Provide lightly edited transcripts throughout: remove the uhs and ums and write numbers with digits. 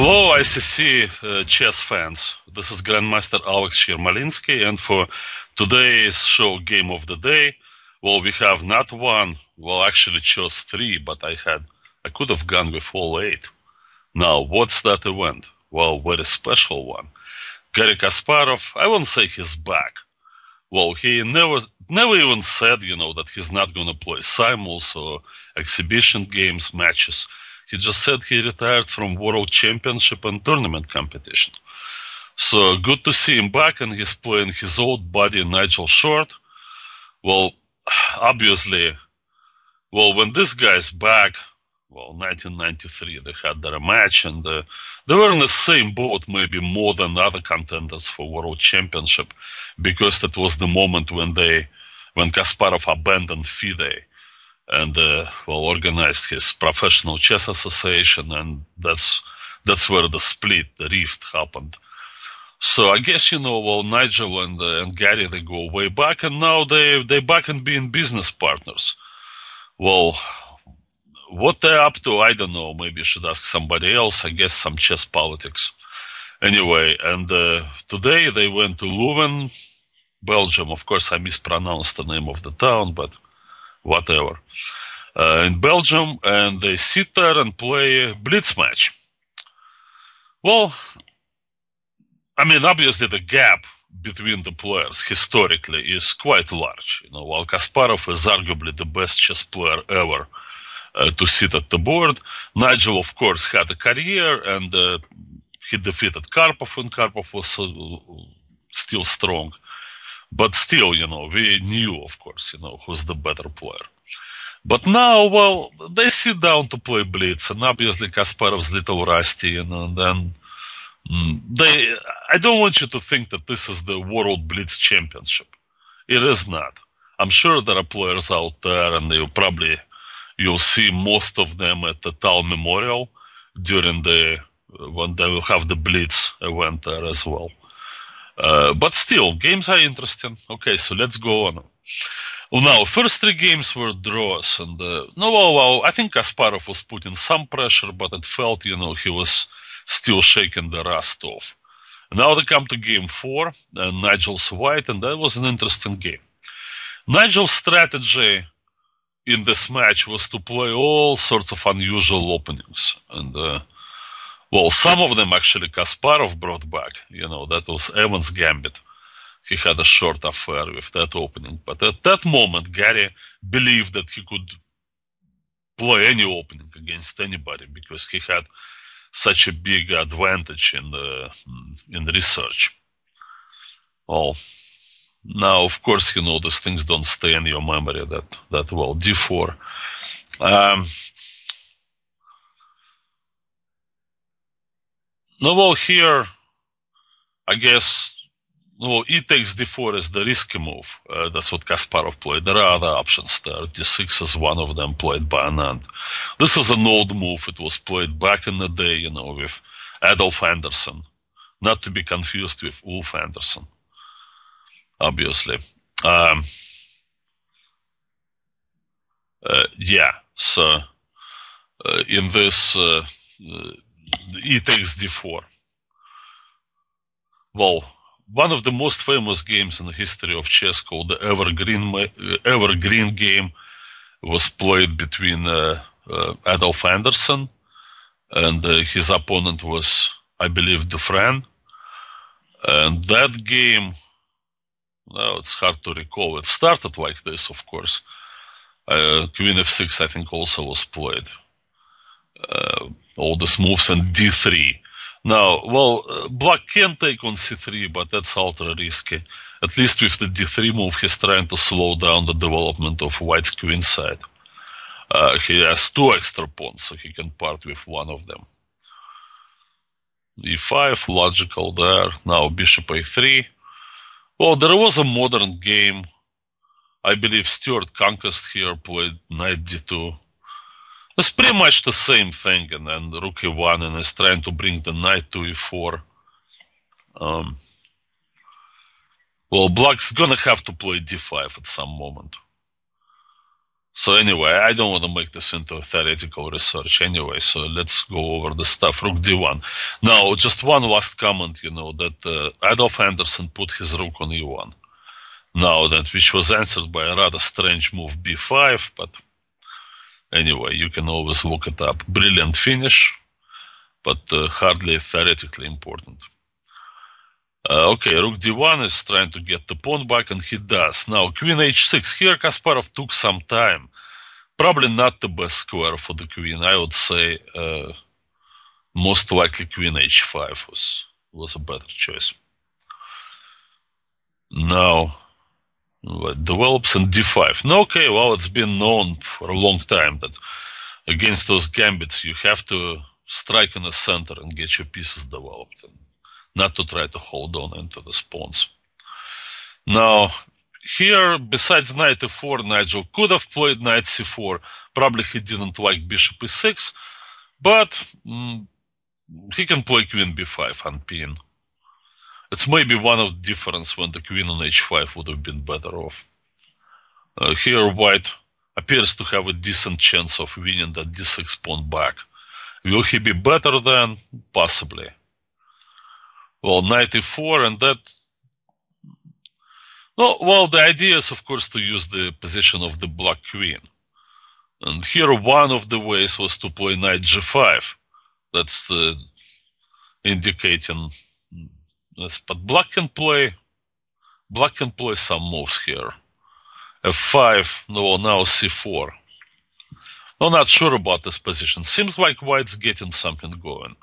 Hello, ICC chess fans. This is Grandmaster Alexei Yermolinsky, and for today's show Game of the Day, well, we have not one, well, actually chose three, but I could have gone with all eight. Now, what's that event? Well, very special one. Garry Kasparov, I won't say he's back. Well, he never even said, that he's not going to play simuls or exhibition games, matches. He just said he retired from World Championship and tournament competition. So good to see him back, and he's playing his old buddy Nigel Short. Well, obviously, when this guy's back, 1993, they had their match, and they were in the same boat, maybe more than other contenders for World Championship, because that was the moment when Kasparov abandoned FIDE and organized his professional chess association, and that's where the split, the rift happened. So I guess Nigel and Garry, they go way back, and now they back and being business partners. Well, what they're up to, I don't know. Maybe you should ask somebody else. I guess some chess politics. Anyway, and today they went to Leuven, Belgium. Of course, I mispronounced the name of the town, but whatever. In Belgium, and they sit there and play a blitz match. Well, I mean, obviously the gap between the players historically is quite large. While Kasparov is arguably the best chess player ever to sit at the board, Nigel, of course, had a career, and he defeated Karpov when Karpov was still strong. But still, we knew, of course, who's the better player. But now, they sit down to play blitz, and obviously Kasparov's little rusty, and then I don't want you to think that this is the World Blitz Championship. It is not. I'm sure there are players out there, and you'll see most of them at the Tal Memorial when they will have the Blitz event there as well. But still, games are interesting. Okay, so let's go on. Well, now, first three games were draws, and I think Kasparov was putting some pressure, but it felt, he was still shaking the rust off. Now they come to game 4, and Nigel's white, and that was an interesting game. Nigel's strategy in this match was to play all sorts of unusual openings, and some of them actually Kasparov brought back. That was Evans' Gambit. He had a short affair with that opening. But at that moment, Garry believed that he could play any opening against anybody because he had such a big advantage in research. Well, now, of course, these things don't stay in your memory that well. D4. Here, I guess, E takes D4 is the risky move. That's what Kasparov played. There are other options there. D6 is one of them, played by Anand. This is an old move. It was played back in the day, with Adolf Anderson. Not to be confused with Ulf Anderson, obviously. So in this, E takes D4. Well, one of the most famous games in the history of chess, called the Evergreen game, was played between Adolf Anderson and his opponent was, I believe, Dufresne. And that game, it's hard to recall. It started like this, of course. Queen f6, I think, also was played. All these moves, and D3. Now, black can take on C3, but that's ultra risky. At least with the D3 move, he's trying to slow down the development of white's queen side. He has 2 extra pawns, so he can part with one of them. E5, logical there. Now, bishop A3. Well, there was a modern game. I believe Stuart Conquest here played knight D2. It's pretty much the same thing, and then rook E1, and is trying to bring the knight to E4. Black's gonna have to play D5 at some moment. So anyway, I don't want to make this into a theoretical research anyway, so let's go over the stuff. Rook d1. Now, just one last comment, that Adolf Anderson put his rook on e1. Now, that which was answered by a rather strange move b5, but anyway, you can always look it up. Brilliant finish, but hardly theoretically important. Okay, rook d1 is trying to get the pawn back, and he does. Now, queen h6. Here, Kasparov took some time. Probably not the best square for the queen. I would say most likely queen h5 was a better choice. Now, what develops in d5. No, okay, well, it's been known for a long time that against those gambits, you have to strike in the center and get your pieces developed, and not to try to hold on into the pawns. Now, here, besides knight e4, Nigel could have played knight c4. Probably he didn't like bishop e6, but he can play queen b5 and pin. It's maybe one of the difference when the queen on h5 would have been better off. Here, white appears to have a decent chance of winning that d6 pawn back. Will he be better then? Possibly. Well, knight e4, and that... No, well, the idea is, of course, to use the position of the black queen. And here, one of the ways was to play knight g5. That's indicating... Yes, but black can play some moves here. f5, no, now c4. I'm not sure about this position. Seems like white's getting something going,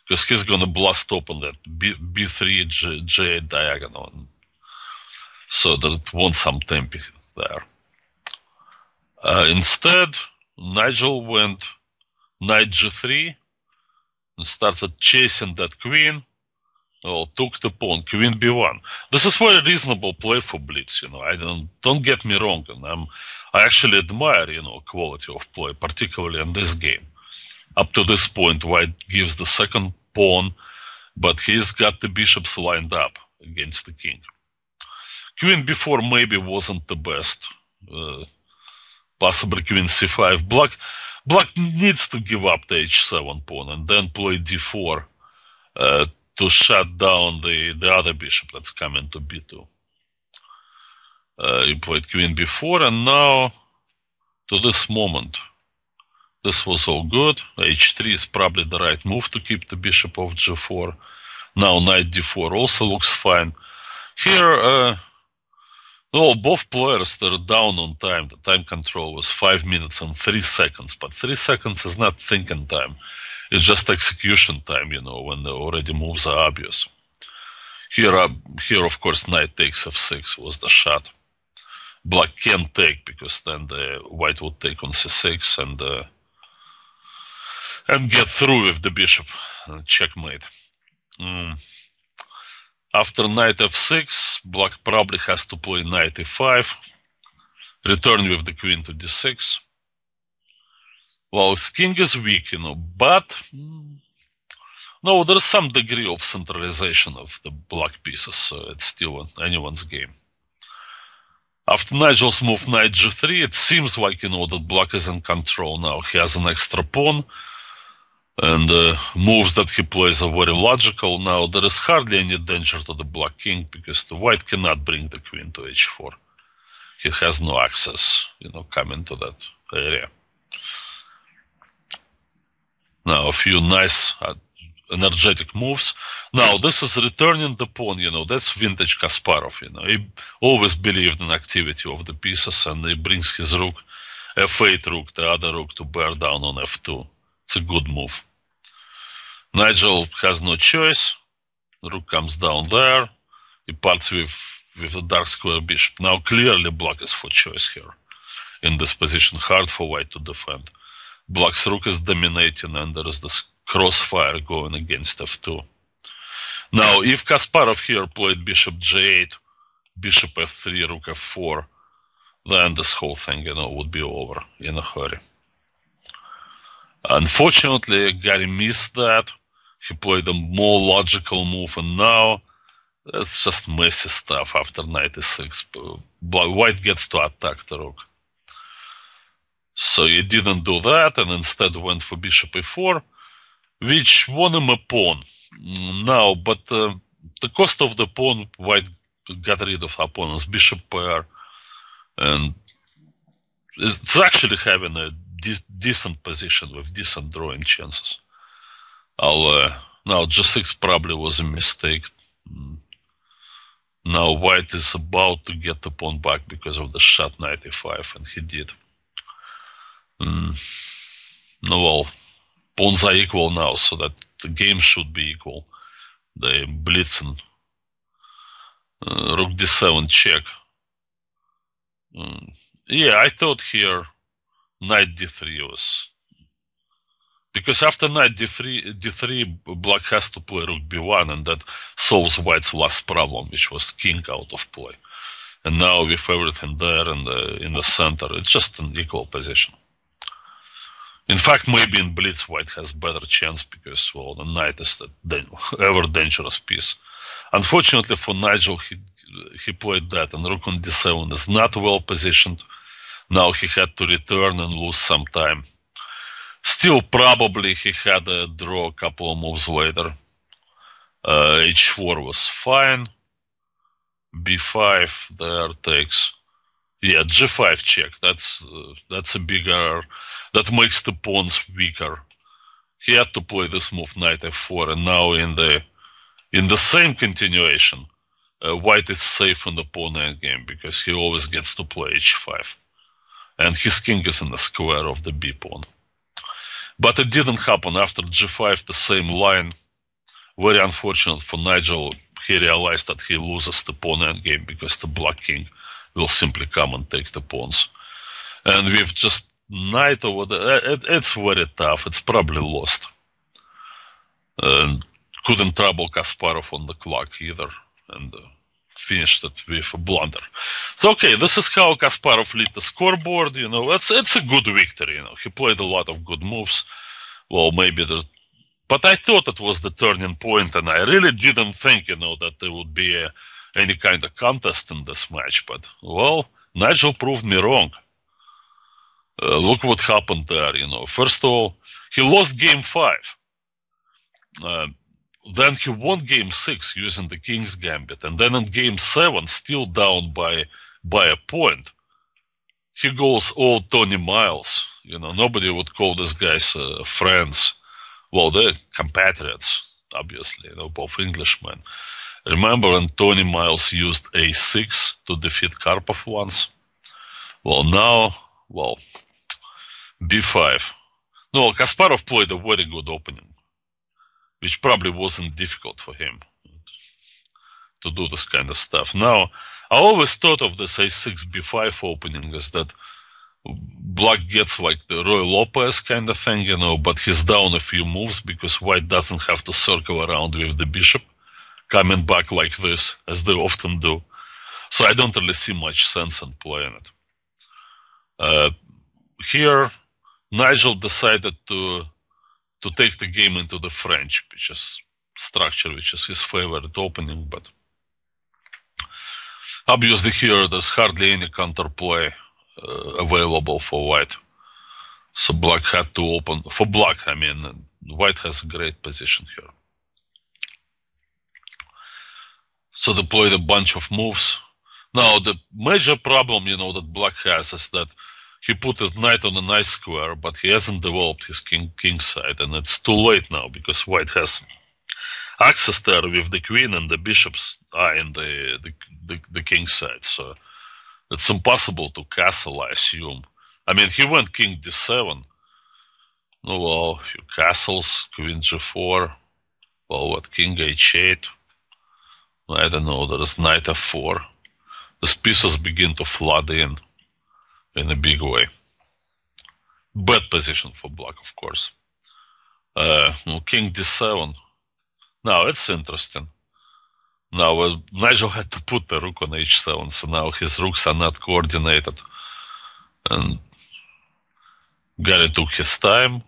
because he's going to blast open that b3, g8 diagonal. So that it wants some tempo there. Instead, Nigel went knight g3 and started chasing that queen. Well, took the pawn, queen b1. This is very reasonable play for blitz. I don't get me wrong, and I actually admire quality of play, particularly in this game. Up to this point, white gives the second pawn, but he's got the bishops lined up against the king. Queen b4 maybe wasn't the best. Possibly queen c5. Black needs to give up the h7 pawn and then play d4 to shut down the other bishop that's coming to b2. He played queen b4, and now to this moment, this was all good. h3 is probably the right move to keep the bishop off g4. Now knight d4 also looks fine. Here, both players are down on time. The time control was 5 minutes and 3 seconds, but 3 seconds is not thinking time. It's just execution time, when the already moves are obvious. Here, of course, knight takes f6 was the shot. Black can't take, because then the white would take on c6 and get through with the bishop. Checkmate. After knight f6, black probably has to play knight e5, return with the queen to d6. Well, his king is weak, but no, there's some degree of centralization of the black pieces, so it's still anyone's game. After Nigel's move knight g3, it seems like, that black is in control now. He has an extra pawn, and moves that he plays are very logical. Now, there is hardly any danger to the black king, because the white cannot bring the queen to h4. He has no access, coming to that area. Now, a few nice, energetic moves. Now, this is returning the pawn, that's vintage Kasparov, He always believed in activity of the pieces, and he brings his rook, f8 rook, the other rook, to bear down on f2. It's a good move. Nigel has no choice. Rook comes down there. He parts with a dark square bishop. Now clearly black is for choice here. In this position, hard for white to defend. Black's rook is dominating, and there is this crossfire going against f2. Now, if Kasparov here played bishop g8, bishop f3, rook f4, then this whole thing, would be over in a hurry. Unfortunately, Gary missed that. He played a more logical move, and now it's just messy stuff after knight e6. White gets to attack the rook. So he didn't do that, and instead went for bishop a4, which won him a pawn. Now, but the cost of the pawn, white got rid of opponent's bishop pair, and it's actually having a decent position with decent drawing chances. Now g6 probably was a mistake. Now white is about to get the pawn back because of the shot knight e5, and he did. No, well, pawns are equal now, so that the game should be equal. They blitzen. Rook d7 check. Yeah, I thought here knight d3 was... Because after knight d3, black has to play rook b1, and that solves white's last problem, which was king out of play. And now with everything there and in the center, it's just an equal position. In fact, maybe in blitz, white has better chance because, well, the knight is the ever dangerous piece. Unfortunately for Nigel, he played that, and rook on d7 is not well positioned. Now he had to return and lose some time. Still, probably he had a draw a couple of moves later. h4 was fine. b5 there takes... Yeah, g5 check. That's a big error. That makes the pawns weaker. He had to play this move knight f4, and now in the same continuation, white is safe in the pawn endgame because he always gets to play h5, and his king is in the square of the b pawn. But it didn't happen. After g5, the same line. Very unfortunate for Nigel. He realized that he loses the pawn endgame because the black king will simply come and take the pawns. And with just knight over there, it's very tough. It's probably lost. Couldn't trouble Kasparov on the clock either, and finished it with a blunder. So, okay, this is how Kasparov lit the scoreboard. It's a good victory. He played a lot of good moves. Well, maybe there's... But I thought it was the turning point, and I really didn't think, that there would be any kind of contest in this match. But, well, Nigel proved me wrong. Look what happened there, First of all, he lost game 5. Then he won game 6 using the king's gambit. And then in game 7, still down by a point, he goes all Tony Miles. Nobody would call these guys friends. Well, they're compatriots, obviously, both Englishmen. Remember when Tony Miles used a6 to defeat Karpov once? Well, now, b5. No, Kasparov played a very good opening, which probably wasn't difficult for him to do this kind of stuff. Now, I always thought of this a6 b5 opening as that black gets like the Roy Lopez kind of thing, but he's down a few moves because white doesn't have to circle around with the bishop coming back like this, as they often do. So I don't really see much sense in playing it. Here, Nigel decided to take the game into the French, which is structure, which is his favorite opening, but obviously here there's hardly any counterplay available for white. So black had to open. For black, white has a great position here. So they played a bunch of moves. Now, the major problem, that black has is that he put his knight on a nice square, but he hasn't developed his king side, and it's too late now because white has access there with the queen, and the bishops are in the king side. So it's impossible to castle, I assume. He went king d7. Well, few castles, queen g4. Well, what, king h8? I don't know, there's knight f4. These pieces begin to flood in a big way. Bad position for black, of course. King d7. Now, it's interesting. Now, Nigel had to put the rook on h7, so now his rooks are not coordinated. And Gary took his time.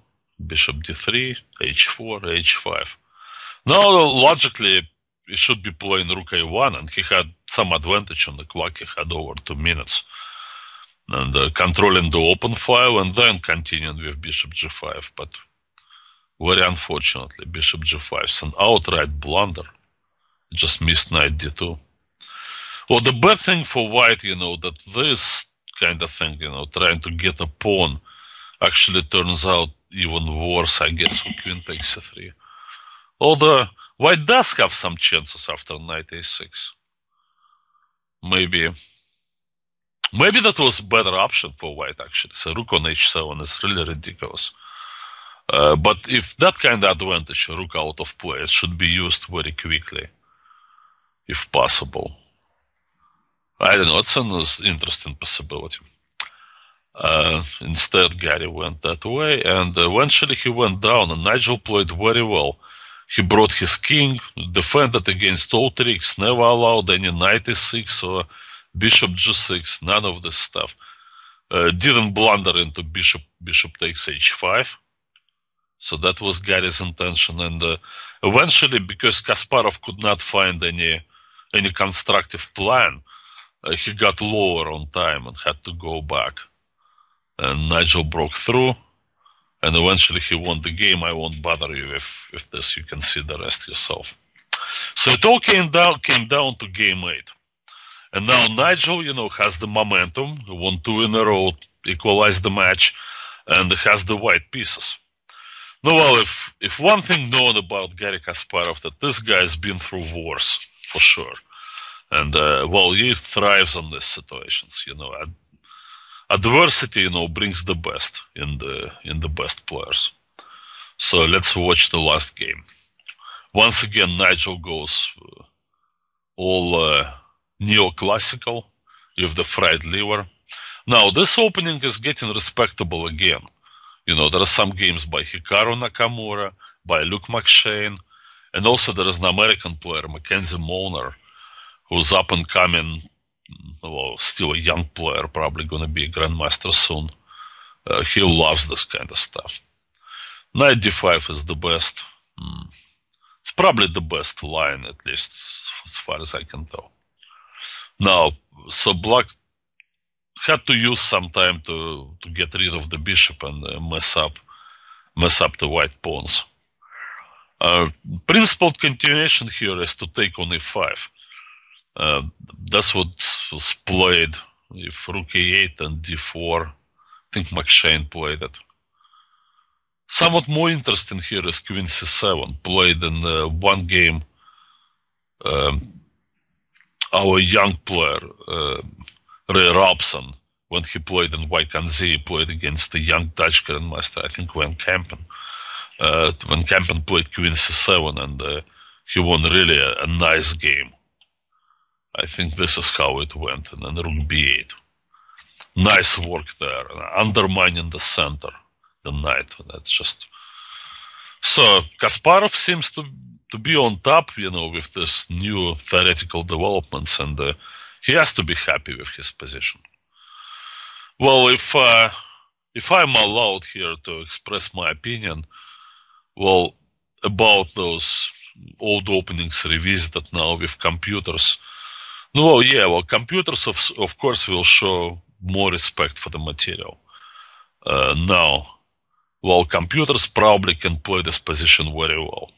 Bishop d3, h4, h5. Now, logically, he should be playing rook a1, and he had some advantage on the clock. He had over 2 minutes. and controlling the open file, and then continuing with bishop g5. But very unfortunately, bishop g5 is an outright blunder. Just missed knight d2. Well, the bad thing for white, that this kind of thing, trying to get a pawn, actually turns out even worse, I guess, when queen takes c3. Although white does have some chances after knight a6. Maybe that was a better option for white, actually. So rook on h7 is really ridiculous. But if that kind of advantage, rook out of play, it should be used very quickly, if possible. I don't know, it's an interesting possibility. Instead, Gary went that way, and eventually he went down, and Nigel played very well. He brought his king, defended against all tricks, never allowed any knight e6 or bishop g6, none of this stuff. Didn't blunder into bishop takes h5. So that was Gary's intention. And eventually, because Kasparov could not find any constructive plan, he got lower on time and had to go back. And Nigel broke through, and eventually he won the game. I won't bother you with this. You can see the rest yourself. So it all came down to game 8. And now Nigel, has the momentum, won 2 in a row, equalized the match, and has the white pieces. Now, well, if one thing known about Garry Kasparov, that this guy has been through wars, for sure. And, he thrives on these situations, Adversity, brings the best in the best players. So let's watch the last game. Once again, Nigel goes all neoclassical with the fried liver. Now, this opening is getting respectable again. There are some games by Hikaru Nakamura, by Luke McShane, and also there is an American player, Mackenzie Molnar, who's up and coming, still a young player, probably going to be a grandmaster soon. He loves this kind of stuff. Knight d5 is the best. It's probably the best line, at least as far as I can tell. Now, so black had to use some time to get rid of the bishop and mess up the white pawns. Principled continuation here is to take on e5. That's what was played with rook a8 and d4. I think McShane played it. Somewhat more interesting here is queen c7, played in one game. Our young player, Ray Robson, when he played in Wykanzi, played against the young Dutch grandmaster, I think Van Kampen. Van Kampen played queen c7, and he won really a nice game. I think this is how it went, and then rook b8. Nice work there, undermining the center, the knight. That's just... So Kasparov seems to be on top, with this new theoretical developments, and he has to be happy with his position. Well, if I'm allowed here to express my opinion, about those old openings revisited now with computers. Computers of course will show more respect for the material. Computers probably can play this position very well.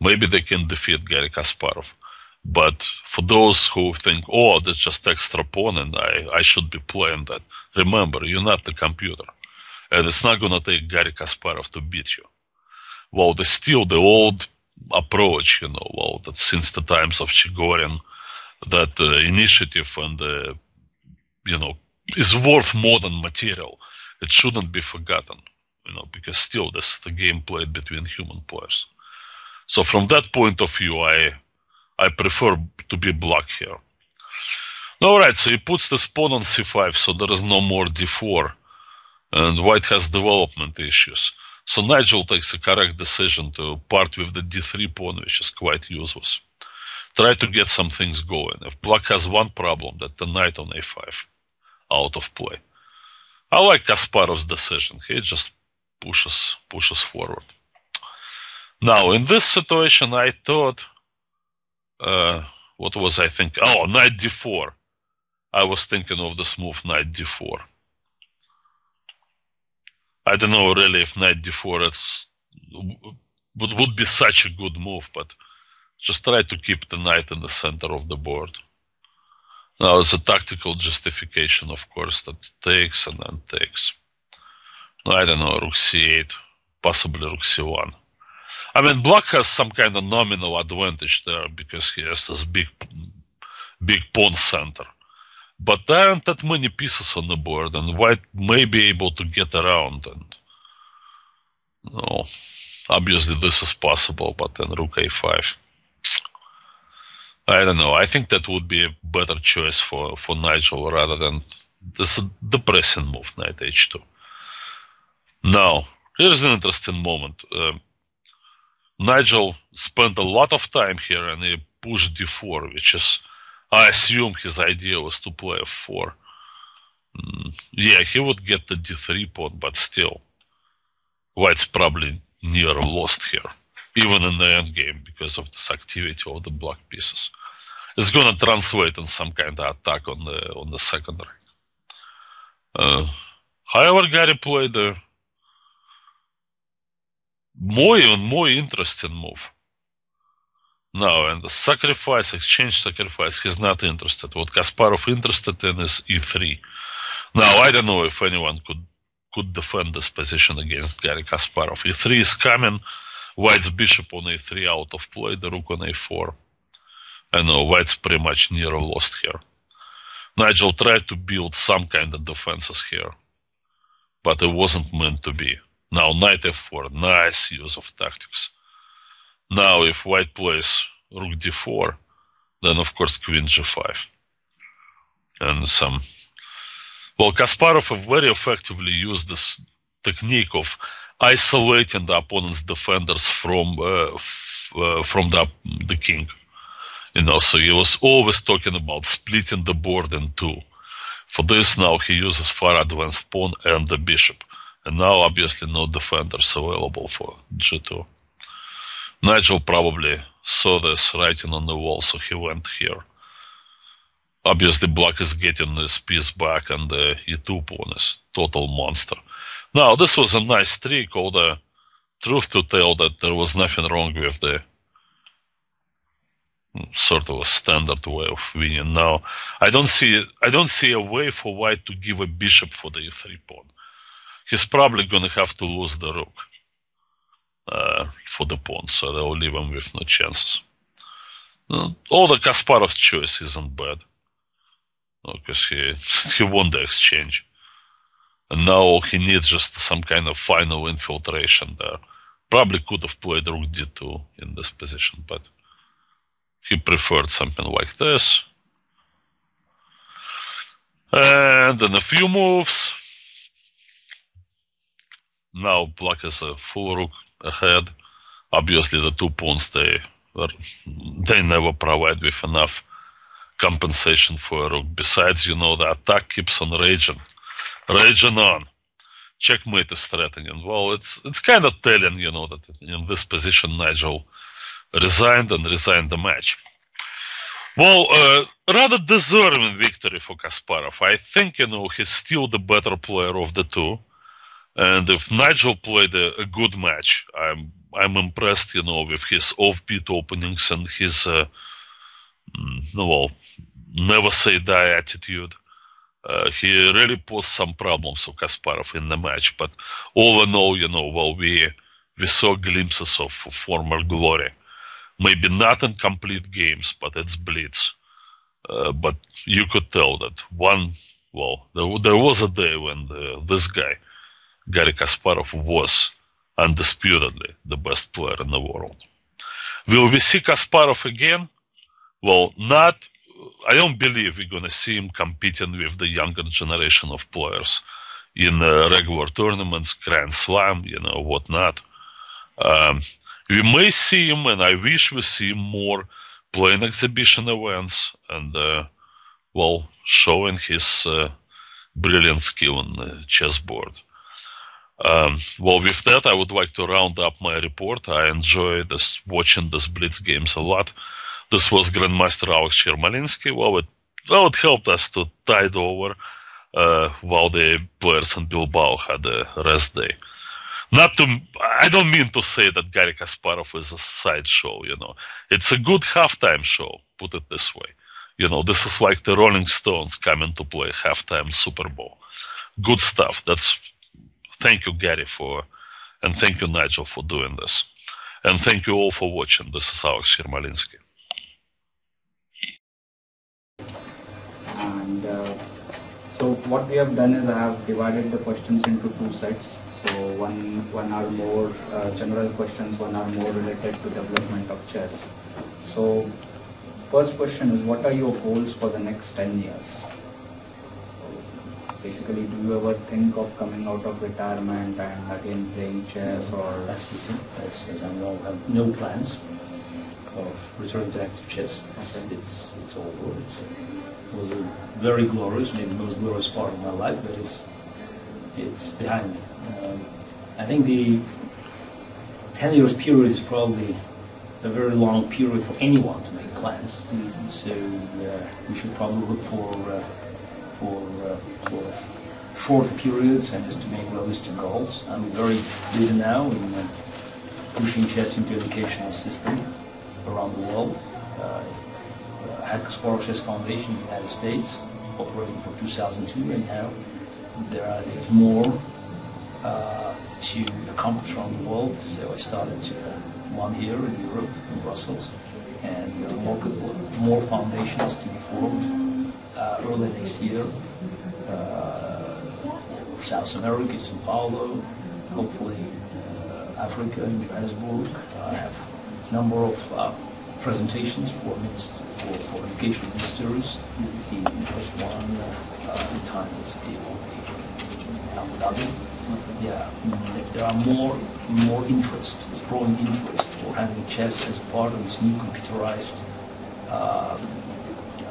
Maybe they can defeat Garry Kasparov. But for those who think, that's just extra pawn and I should be playing that, remember, you're not the computer. And it's not going to take Garry Kasparov to beat you. There's still the old approach, that since the times of Chigorin, that initiative and, is worth more than material. It shouldn't be forgotten, because still this is the game played between human players. So from that point of view, I prefer to be black here. Alright, so he puts this pawn on c5, so there is no more d4. And white has development issues. So Nigel takes a correct decision to part with the d3 pawn, which is quite useless. Try to get some things going. If black has one problem, that the knight on a5, out of play. I like Kasparov's decision. He just pushes forward. Now, in this situation, I thought, what was I thinking? Knight d4. I was thinking of this move, knight d4. I don't know really if knight d4 would be such a good move, but just try to keep the knight in the center of the board. Now, it's a tactical justification, of course, that takes and then takes. I don't know, rook c8, possibly rook c1. I mean, black has some kind of nominal advantage there because he has this big pawn center. But there aren't that many pieces on the board, and white may be able to get around. And obviously this is possible, but then rook a5. I don't know. I think that would be a better choice for Nigel rather than this depressing move, knight h2. Now, here's an interesting moment. Nigel spent a lot of time here and he pushed d4, which is, I assume his idea was to play f4. Yeah, he would get the d3 pawn, but still, white's probably near lost here, even in the endgame, because of this activity of the black pieces. It's gonna translate in some kind of attack on the second rank. However, Gary played a even more interesting move. Now, and the exchange sacrifice, he's not interested. What Kasparov interested in is e3. Now, I don't know if anyone could defend this position against Gary Kasparov. e3 is coming, white's bishop on a3 out of play, the rook on a4. I know, white's pretty much near lost here. Nigel tried to build some kind of defenses here, but it wasn't meant to be. Now, knight f4, nice use of tactics. Now, if white plays rook d4, then of course queen g5. And Kasparov very effectively used this technique of isolating the opponent's defenders from the king. So he was always talking about splitting the board in two. For this, now he uses far advanced pawn and the bishop. And now, obviously, no defenders available for g2. Nigel probably saw this writing on the wall, so he went here. Obviously, black is getting this piece back, and the e2 pawn is total monster. Now, this was a nice trick, although, truth to tell, that there was nothing wrong with the sort of a standard way of winning. Now, I don't see a way for white to give a bishop for the e3 pawn. He's probably going to have to lose the rook for the pawn, so they'll leave him with no chances. All the Kasparov's choice isn't bad, because he won the exchange. And now he needs just some kind of final infiltration there. Probably could have played rook d2 in this position, but he preferred something like this. And then a few moves. Now black is a full rook ahead. Obviously, the two pawns, they never provide with enough compensation for a rook. Besides, the attack keeps on raging on. Checkmate is threatening. Well, it's kind of telling, that in this position Nigel resigned the match. Well, rather deserving victory for Kasparov. I think, he's still the better player of the two. And if Nigel played a good match, I'm impressed, with his offbeat openings and his, never say die attitude. He really posed some problems for Kasparov in the match, but all in all, we saw glimpses of former glory. Maybe not in complete games, but it's blitz. But you could tell that there was a day when this guy, Garry Kasparov, was undisputedly the best player in the world. Will we see Kasparov again? Well, I don't believe we're going to see him competing with the younger generation of players in regular tournaments, Grand Slam, whatnot. We may see him, and I wish we see him more playing exhibition events and, showing his brilliant skill on the chessboard. With that, I would like to round up my report. I enjoy watching these blitz games a lot. This was Grandmaster Alexei Yermolinsky. It helped us to tide over while the players in Bilbao had a rest day. I don't mean to say that Garry Kasparov is a sideshow, It's a good halftime show, put it this way. This is like the Rolling Stones coming to play halftime Super Bowl. Good stuff. Thank you, Gary, and thank you, Nigel, for doing this. And thank you all for watching. This is Alex Yermolinsky. And so what we have done is I have divided the questions into two sets. So one are more general questions, one are more related to development of chess. So first question is, what are your goals for the next 10 years? Basically, do you ever think of coming out of retirement and again playing chess, or? As I know, I have no plans of returning to active chess. Okay. It's over. It was a very glorious, maybe the most glorious part of my life, but it's behind me. I think the 10 years period is probably a very long period for anyone to make plans. Mm-hmm. So we should probably look for sort of short periods and just to make realistic goals. I'm very busy now in pushing chess into educational system around the world. I had Kasparov Chess Foundation in the United States, operating from 2002, and now there's more to accomplish around the world. So I started one here in Europe, in Brussels, and more foundations to be formed early next year. For South America, Sao Paulo, hopefully Africa, in Johannesburg. I have a number of presentations for education ministers. The first one in time is the Abu Dhabi. Yeah, there are more interest, growing interest for having chess as a part of this new computerized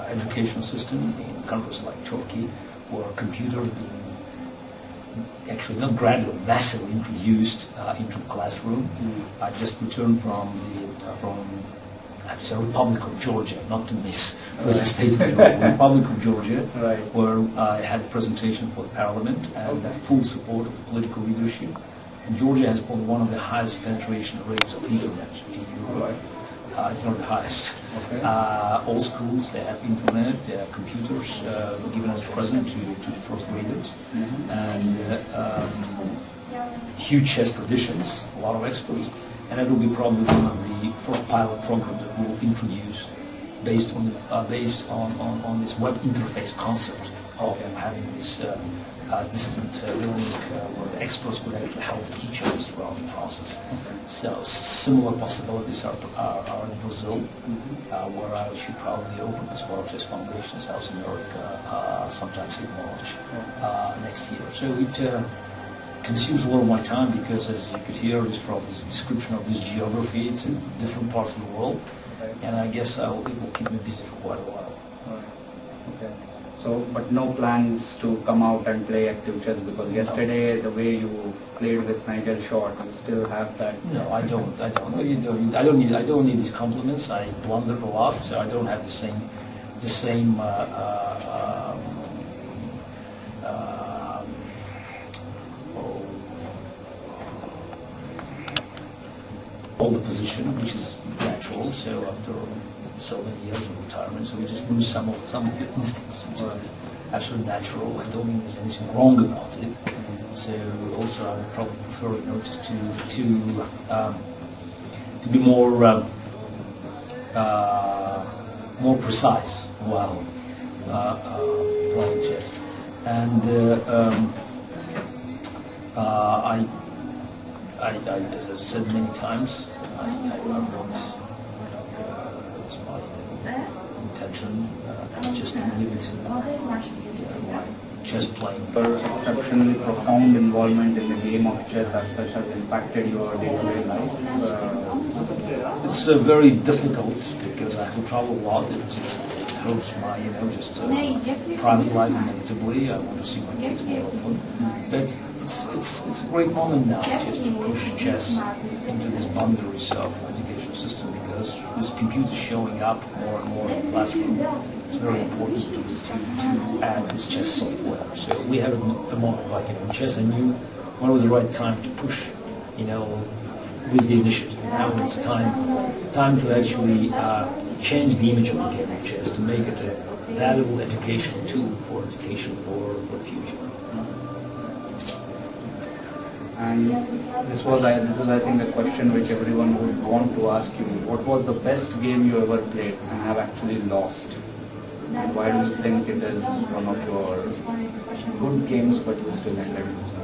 education system in countries like Turkey, where computers being actually not gradually, massively introduced into the classroom. Mm. I just returned from the Republic of Georgia, not to miss, was the state of Georgia, Republic of Georgia, right, where I had a presentation for the parliament and full support of the political leadership. And Georgia has probably one of the highest penetration rates of internet in Europe, if not the highest. Okay. All schools, they have internet, they have computers given as a present to the first graders, and huge chess traditions, a lot of experts, and that will be probably one of the first pilot programs that we will introduce based on this web interface concept of having this disciplined learning where the experts could actually help the teachers throughout the process. Okay. So similar possibilities are in Brazil, where I should probably open the Kasparov Chess Foundation in South America sometimes in March next year. So it consumes a lot of my time because, as you could hear, it's from this description of this geography. It's in different parts of the world, and I guess it will keep me busy for quite a while. Okay. So, but no plans to come out and play active chess, because yesterday the way you played with Nigel Short, you still have that. No, I don't. No, you don't. I don't need these compliments. I blundered a lot, so I don't have the same hold the position, which is natural. So after so many years of retirement, so we just lose some of your instincts, which is absolutely natural. I don't think there's anything wrong about it. So also, I would probably prefer, just to be more precise while playing chess. And I, as I've said many times, I want. It's my intention just to limit my chess playing. Your exceptionally profound involvement in the game of chess as such has impacted your day-to-day life? It's very difficult because I have to travel a lot. It hurts my, private life inevitably. I want to see my kids more often. But it's a great moment now just to push chess into these boundaries of education system, because with computers showing up more and more in the classroom, it's very important to add this chess software. So we have a moment like in chess. I knew when was the right time to push, with the initiative. Now it's time to actually change the image of the game of chess to make it a valuable educational tool for education for the future. And this is I think the question which everyone would want to ask you. What was the best game you ever played and have actually lost? And why do you think it is one of your good games but you still ended losing?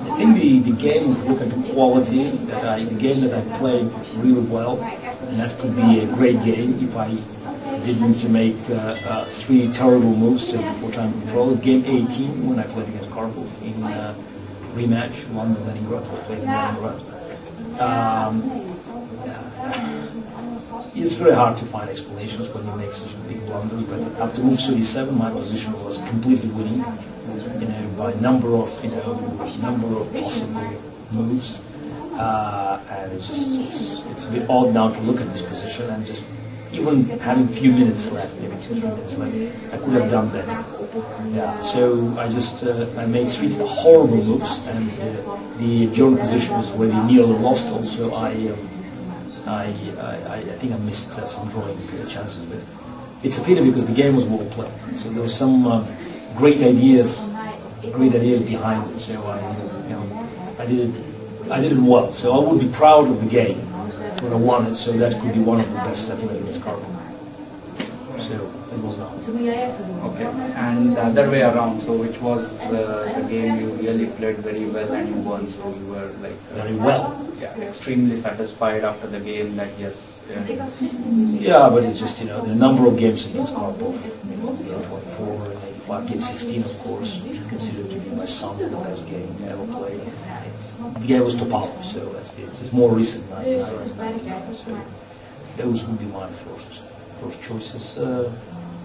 I think the game, look at the quality, the game that I played really well, and that could be a great game if I didn't make 3 terrible moves just before time control. Game 18, when I played against Karpov in rematch, London, Leningrad, I was playing in Leningrad. It's very hard to find explanations when you make such big blunders, but after move 37, my position was completely winning, by number of possible moves, and it's a bit odd now to look at this position and just even having a few minutes left, maybe 2-3 minutes left, I could have done better. Yeah, so I made 3 horrible moves, and the German position was already nearly lost. Also, I think I missed some drawing chances, but it's a pity because the game was well played. So there were some great ideas behind it. So I did it well. So I would be proud of the game when I won it. So that could be one of the best I played against Karpov. So it was not. Okay, and the other way around. So which was the game you really played very well and you won? So you were like Very well. Yeah, extremely satisfied after the game that yes. Yeah, but it's just there are a number of games against Karpov. Game 24, 85, game 16, of course, which is considered to be my son the best game I ever played. The game was Topalov, so it's more recent. So those would be my first choices.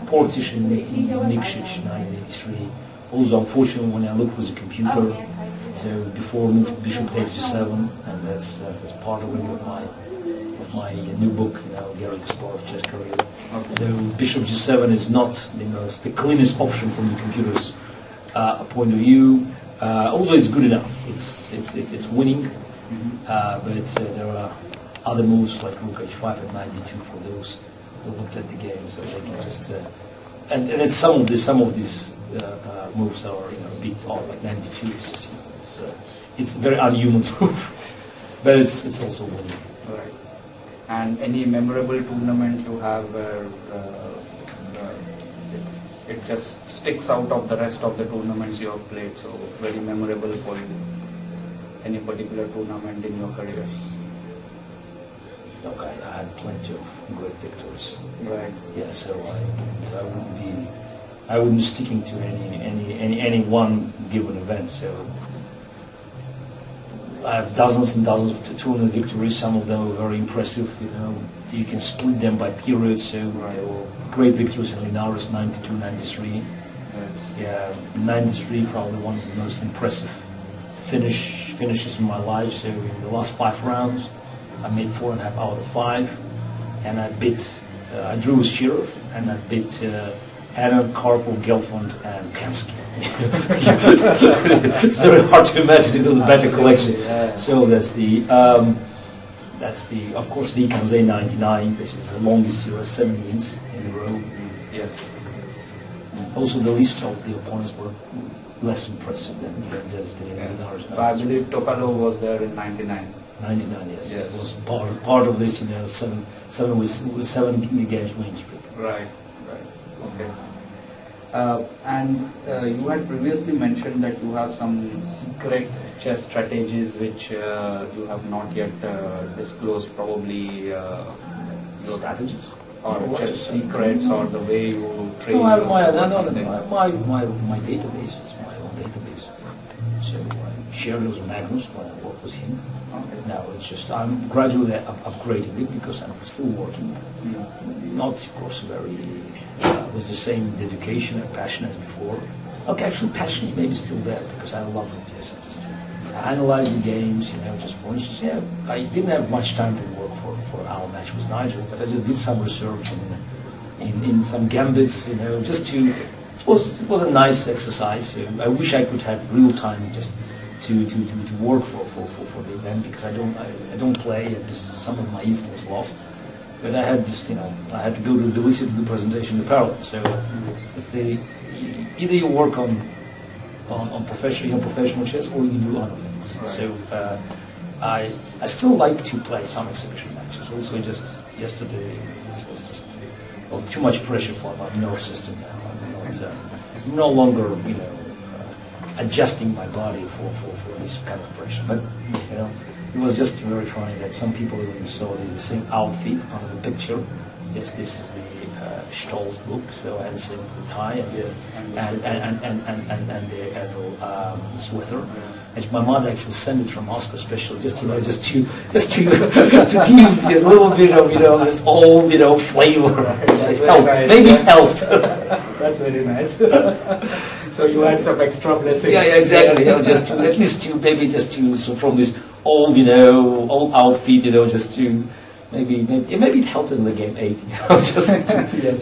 Portish and Nikšić, 1983. Also, unfortunately, when I looked with the computer, so before move Bishop takes G7, and that's part of my new book, Gary Kasparov, Chess Career. Okay. So Bishop G7 is not the cleanest option from the computer's point of view. Also, it's good enough. It's winning, but there are other moves like Rook H5 at 92 for those who looked at the game. So they can just and then some of these moves are a bit odd. Like 92 is just it's a very unhuman move, but it's also winning. Right. And any memorable tournament you have where it just sticks out of the rest of the tournaments you have played, so very memorable for you? Any particular tournament in your career? Look, I had plenty of great victories. Right. Yeah, so I wouldn't be sticking to any one given event. So I have dozens and dozens of tournament victories. Some of them were very impressive. You can split them by periods. So there were great victories in Linares, 92, 93. Yes. Yeah, 93 probably one of the most impressive finishes in my life. So in the last 5 rounds, I made 4.5 out of 5, and I drew with Shirov, and I beat Anna, Karpov, Gelfand, and Kamsky. It's very hard to imagine it was a better collection. So that's of course the Kanzei 99. This is the longest year, 7 wins in a row. Yes. Also, the list of the opponents were less impressive than just the Linares. I believe Topalov was there in 99. 99, yes. It was part of this, 7 games winning streak. Right. Okay. And you had previously mentioned that you have some secret chess strategies which you have not yet disclosed, probably your strategies or chess secrets or the way you train. My database is my own database. So I share those with Magnus when I work with him. Okay. Now it's just I'm gradually upgrading it because I'm still working. Not, of course, very with the same dedication and passion as before. Okay, actually, passion is maybe still there because I love it. Yes, I analyze the games. Just for instance, I didn't have much time to work for our match with Nigel, but I just did some research in some gambits. Just to it was a nice exercise. I wish I could have real time just to work for the event because I don't play and just some of my instincts lost. But I had just I had to go to listen to the presentation in parallel. So it's either you work on professional chess or you do other things. Right. So I still like to play some exhibition matches. Also, just yesterday it was just too much pressure for my nerve system now. I'm no longer adjusting my body for this kind of pressure. But it was just very funny that some people even saw the same outfit on the picture. Yes, this is the Stoll's book, so I had the same tie and the sweater. As my mother actually sent it from Moscow, special, just to give a little bit of just all flavor. Maybe it helped. That's very nice. So you had some extra blessings. Yeah, exactly. Just to at least so from this old outfit, just to. Maybe it helped in the game 8, just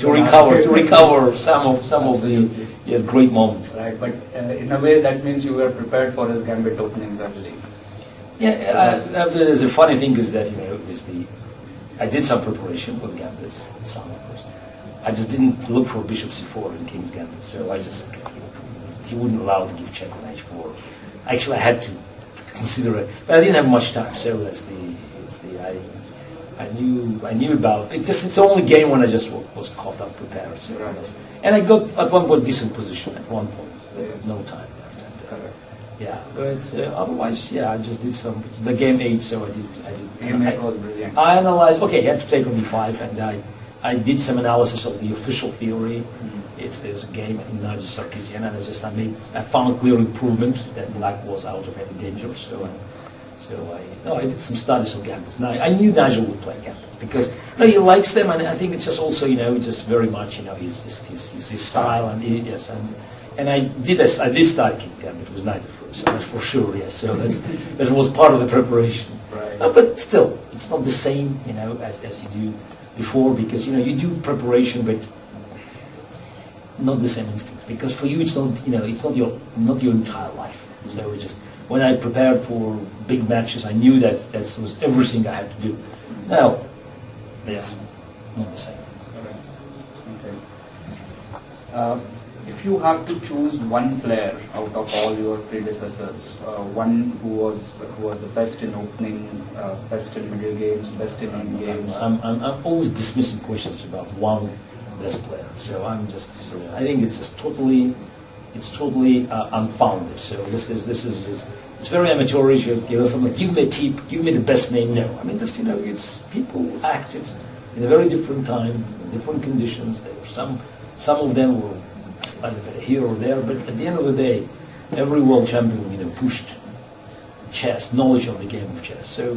to recover some of the great moments. Right, but in a way that means you were prepared for his gambit openings, I believe. Yeah, the funny thing is that I did some preparation for the gambits, some of course. I just didn't look for bishop c4 in king's gambit, so I just he wouldn't allow to give check on h4. Actually, I had to consider it, but I didn't have much time, so I knew about it. It's the only game when I just was caught up prepared. So and I got at one point decent position at one point, no time left. But otherwise, I just did the game 8. So I did. Game 8 was brilliant. I analyzed. Okay, I had to take on d5, and I did some analysis of the official theory. There's a game in Nigel Sarkisian, and I found a clear improvement that black was out of any danger. So I did some studies of gambits. Now I knew Nigel would play gambits because he likes them, and I think it's just also just very much his style, and I did study king gambit. It was knight f4, so that's for sure. Yes, so that was part of the preparation. Right. But still, it's not the same as you do before because you do preparation, but not the same instincts because for you it's not your entire life. So it's just. When I prepared for big matches, I knew that was everything I had to do. Now, it's not the same. Okay. If you have to choose one player out of all your predecessors, one who was the best in opening, best in middle games, best in end games. I'm always dismissing questions about one best player. So I think it's just totally unfounded. So this is just it's very amateurish. Something like give me a tip, give me the best name. No, I mean it's people acted in a very different time, different conditions. There were some of them were slightly better here or there, but at the end of the day, every world champion pushed chess, knowledge of the game of chess. So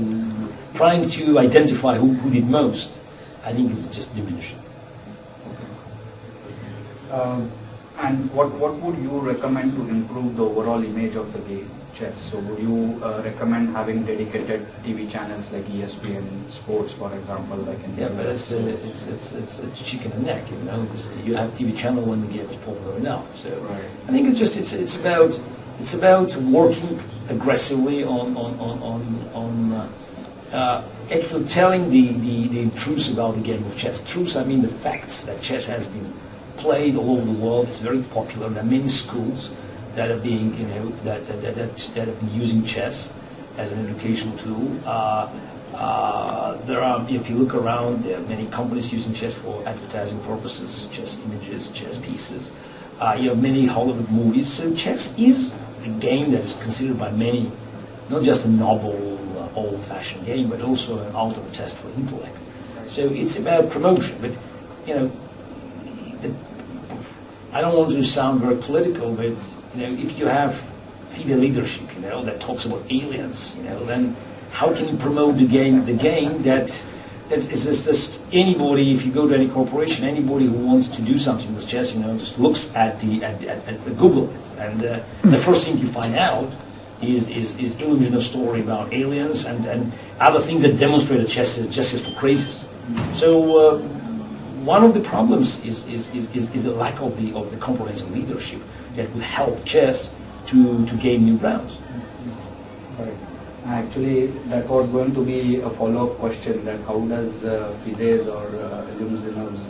trying to identify who did most, I think is just diminishing. And what would you recommend to improve the overall image of the game, chess? So would you recommend having dedicated TV channels like ESPN Sports, for example, like in but it's chicken and egg. You have TV channel when the game is popular enough. So right. I think it's about working aggressively on actually telling the truth about the game of chess. Truth, I mean the facts that chess has been played all over the world. It's very popular. There are many schools that are being, that have been using chess as an educational tool. There are, if you look around, there are many companies using chess for advertising purposes, chess images, chess pieces. You have many Hollywood movies. So chess is a game that is considered by many not just a novel, old-fashioned game, but also an ultimate test for intellect. So it's about promotion. But I don't want to sound very political, but if you have FIDE leadership, that talks about aliens, then how can you promote the game that it's just anybody. If you go to any corporation, anybody who wants to do something with chess, just looks at Google it, and the first thing you find out is illusion of story about aliens and other things that demonstrate that chess is for crazies. So one of the problems is the lack of the comprehensive leadership that would help chess to gain new grounds. Right. Actually, that was going to be a follow-up question, that how does Fides or Illuminov's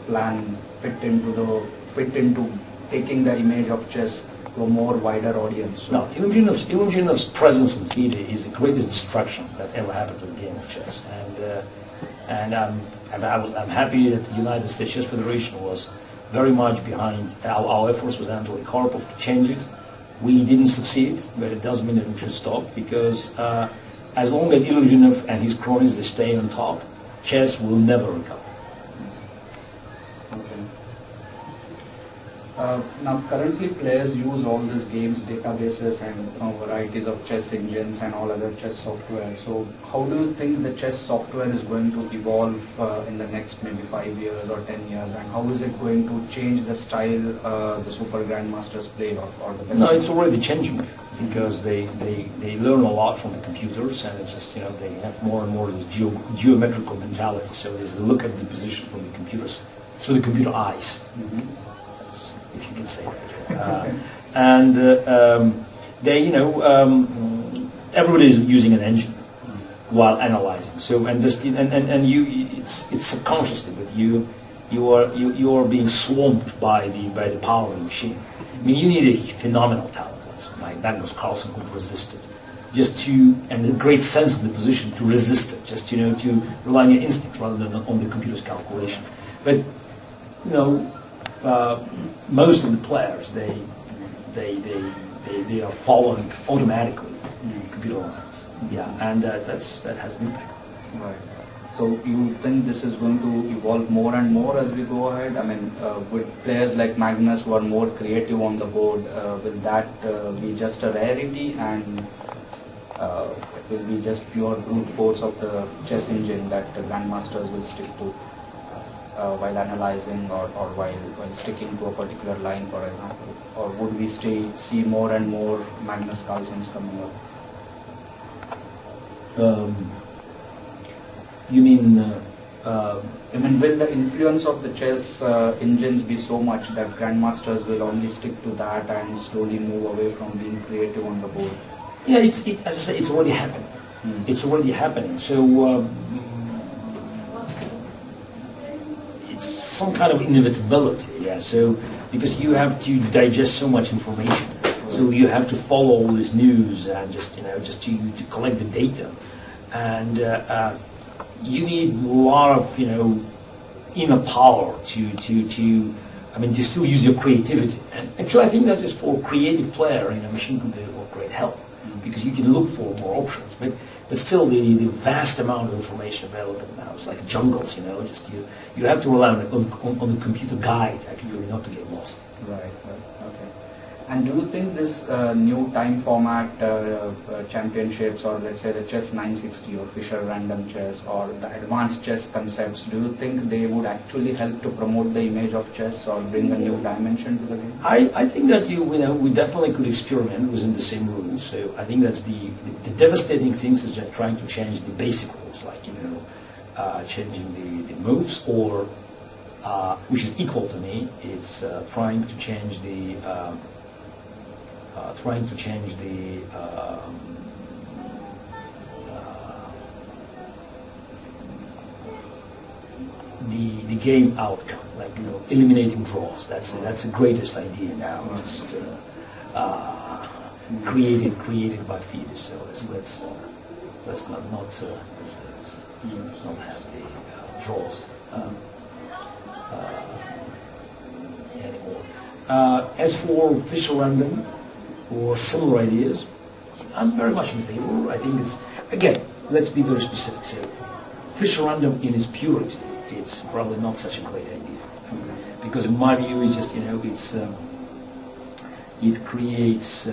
plan fit into taking the image of chess to a more wider audience? No, Illuminov's presence in FIDE is the greatest destruction that ever happened to the game of chess, and I'm happy that the United States Chess Federation was very much behind our efforts with Anatoly Karpov to change it. We didn't succeed, but it doesn't mean that we should stop, because as long as Illuminov and his cronies they stay on top, chess will never recover. Now, currently players use all these games databases and varieties of chess engines and all other chess software. So how do you think the chess software is going to evolve in the next maybe 5 years or 10 years, and how is it going to change the style the super grandmasters play or the best? No, it's already changing, because they learn a lot from the computers, and it's just, they have more and more this geometrical mentality. So they look at the position from the computers, through the computer eyes. Mm-hmm. If you can say that. And everybody is using an engine while analyzing. So it's subconsciously, but you are being swamped by the power of the machine. I mean, you need a phenomenal talent, like Magnus Carlsen, who resisted, and a great sense of the position to resist it, just to rely on your instinct rather than on the computer's calculation. But most of the players, they are following automatically computer lines. Yeah, and that has an impact. Right. So you think this is going to evolve more and more as we go ahead? I mean, with players like Magnus who are more creative on the board, will that be just a rarity, and it will be just pure brute force of the chess engine that the grandmasters will stick to while analyzing or while sticking to a particular line, for example? Or would we see more and more Magnus Carlsens coming up? You mean? Will the influence of the chess engines be so much that grandmasters will only stick to that and slowly move away from being creative on the board? Yeah, as I say, it's already happening. It's already happening. So it's some kind of inevitability. Yeah. So because you have to digest so much information, so you have to follow all this news and just to collect the data, and you need a lot of inner power to still use your creativity. And actually, I think that is for a creative player in a machine computer of great help, because you can look for more options. But still, the vast amount of information available now, it's like jungles. You have to rely on the computer guide actually not to get lost. Right. Okay. And do you think this new time format championships, or let's say the Chess 960 or Fischer Random Chess or the advanced chess concepts, do you think they would actually help to promote the image of chess or bring a new dimension to the game? I think that we definitely could experiment within the same rules. So I think that's the devastating things is just trying to change the basic rules, like changing the moves, or which is equal to me, it's trying to change the the game outcome, like eliminating draws. That's the greatest idea now. Just created by Fides. So let's not have the draws anymore. As for Fischer Random or similar ideas, I'm very much in favor. I think it's, again, let's be very specific. So Fischer Random in its purity, it's probably not such a great idea, because in my view, it's just it creates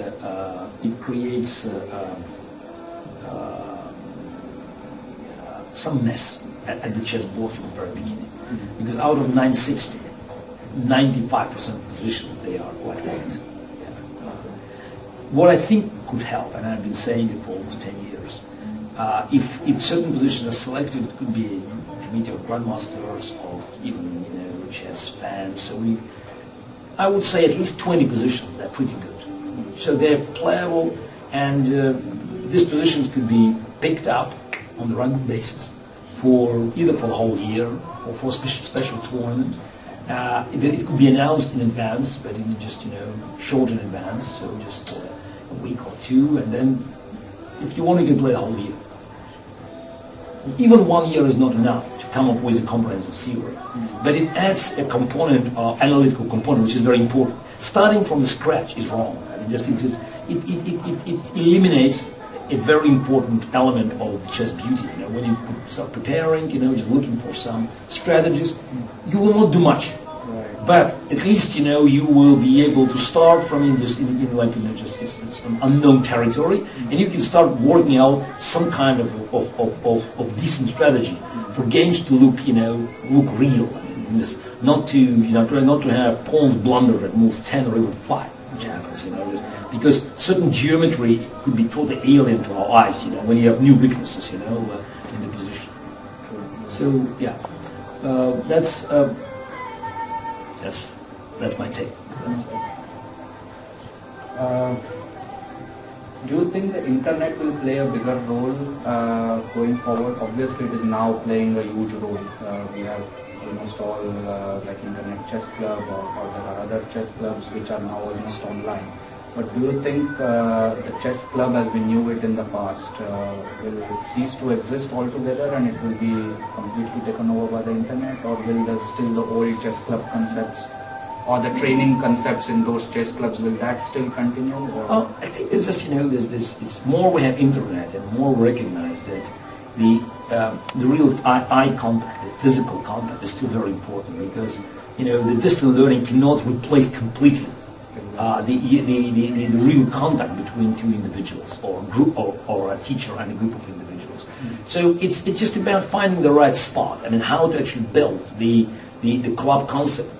some mess at the chessboard from the very beginning. Because out of 960, 95% of positions, they are quite right. What I think could help, and I've been saying it for almost 10 years, if certain positions are selected, it could be a committee of grandmasters, of even chess fans. So I would say at least 20 positions, they're pretty good. So they're playable, and these positions could be picked up on the random basis for either for the whole year or for a special tournament. It could be announced in advance, but in just short in advance, so just a week or two, and then if you want, you can play the whole year. Even 1 year is not enough to come up with a comprehensive theory, but it adds a component, analytical component, which is very important. Starting from the scratch is wrong. I mean, it eliminates a very important element of the chess beauty. When you start preparing, just looking for some strategies, you will not do much. But at least you will be able to start from just it's an unknown territory, and you can start working out some kind of decent strategy for games to look real. I mean, just not to have pawns blunder at move 10 or even 5, which happens. Just because certain geometry could be totally alien to our eyes. When you have new weaknesses, in the position. So yeah, that's my take. Do you think the internet will play a bigger role going forward? Obviously, it is now playing a huge role. We have almost all like internet chess club, or there are other chess clubs which are now almost online. But do you think the chess club as we knew it in the past will cease to exist altogether and it will be completely taken over by the internet, or will still the old chess club concepts or the training concepts in those chess clubs, will that still continue? I think it's just it's more we have internet and more we recognize that the real eye contact, the physical contact is still very important, because the distant learning cannot replace completely the real contact between two individuals, or a group, or a teacher and a group of individuals. So it's just about finding the right spot. I mean, how to actually build the club concept,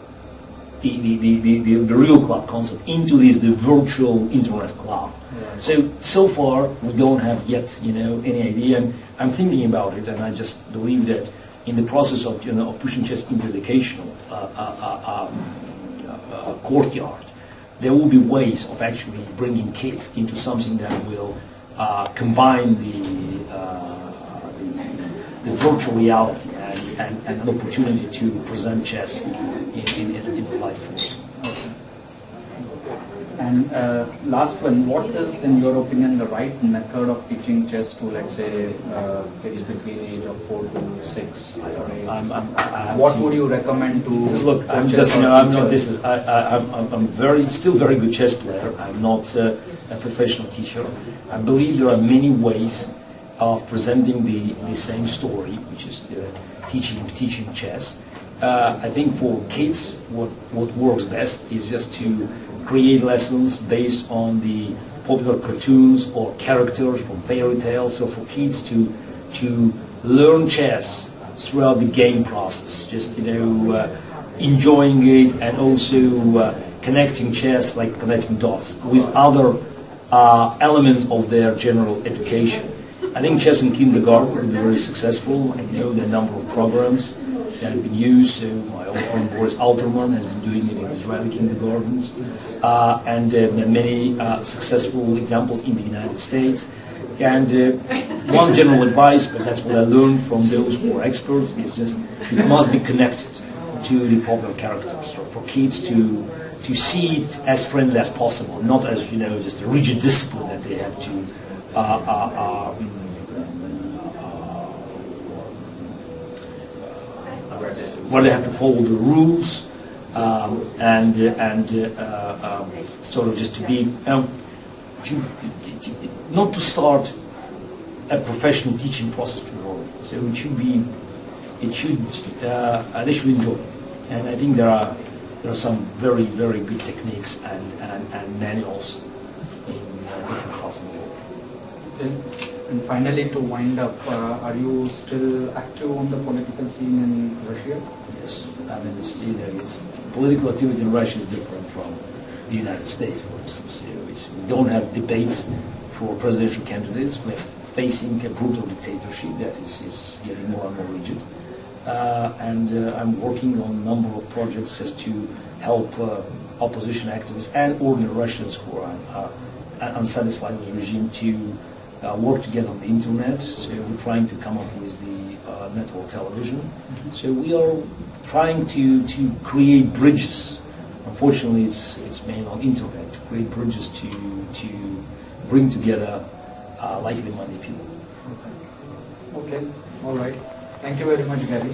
the real club concept into the virtual internet club. So far we don't have yet any idea, and I'm thinking about it, and I just believe that in the process of of pushing chess into educational courtyard, there will be ways of actually bringing kids into something that will combine the virtual reality and an opportunity to present chess in a live form. And last one, what is, in your opinion, the right method of teaching chess to, let's say, kids between the age of 4 to 6 or 8? What would you recommend to? Look, I'm just, I'm still very good chess player. I'm not a professional teacher. I believe there are many ways of presenting the same story, which is teaching chess. I think for kids, what works best is just to create lessons based on the popular cartoons or characters from fairy tales. So for kids to learn chess throughout the game process, just enjoying it, and also connecting chess like connecting dots with other elements of their general education. I think chess in kindergarten will be very successful. I know the number of programs that have been used. So my old friend Boris Alterman has been doing it in Israeli kindergartens, and there are many successful examples in the United States. And one general advice, but that's what I learned from those who are experts, is just it must be connected to the popular characters. So for kids to see it as friendly as possible, not as just a rigid discipline that they have to where they have to follow the rules, and sort of just to be not to start a professional teaching process too early. So they should enjoy it. And I think there are some very, very good techniques and manuals in different parts of the world. Okay. And finally, to wind up, are you still active on the political scene in Russia? Yes, I mean, it's political activity in Russia is different from the United States, for instance. We don't have debates for presidential candidates. We're facing a brutal dictatorship that is getting more and more rigid. I'm working on a number of projects just to help opposition activists and ordinary Russians who are unsatisfied with the regime to work together on the internet. So we're trying to come up with the network television. So we are trying to create bridges. Unfortunately, it's mainly on internet, to create bridges to bring together like-minded people. Okay, all right. Thank you very much, Gary.